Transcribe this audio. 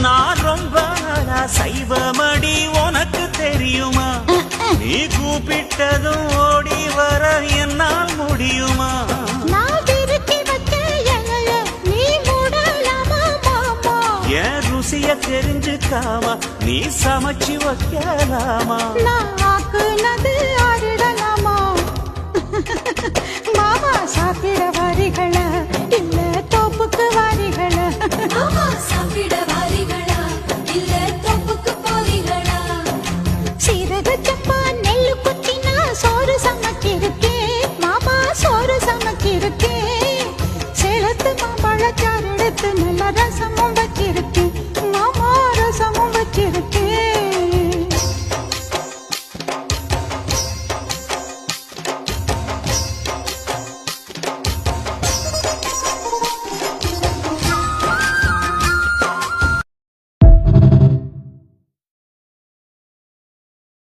நான் ரொம்ப நாளா சைவமடி உனக்கு தெரியுமா? நீ கூப்பிட்டதும் ஓடி வர என்னால் முடியுமா? என் ருசிய தெரிஞ்சுக்காமா நீ சமைச்சு வைக்கலாமா? மாமா சாப்பிட வாரிகளா இல்ல தோப்புக்கு வாரிகளா? சாப்பிட வாரிகளா இல்ல தோப்புக்கு போறீங்களா? சீரக சப்பா நெல்லு குத்தினா சோறு சமைக்கிருக்கேன் மாமா, சோறு சமைக்கிருக்கேன். சேலத்து மாம்பழச்சாறு எடுத்து நல்ல ரசமும் வச்சிருக்கேன் மாமா, ரசமும் வச்சிருக்கேன்.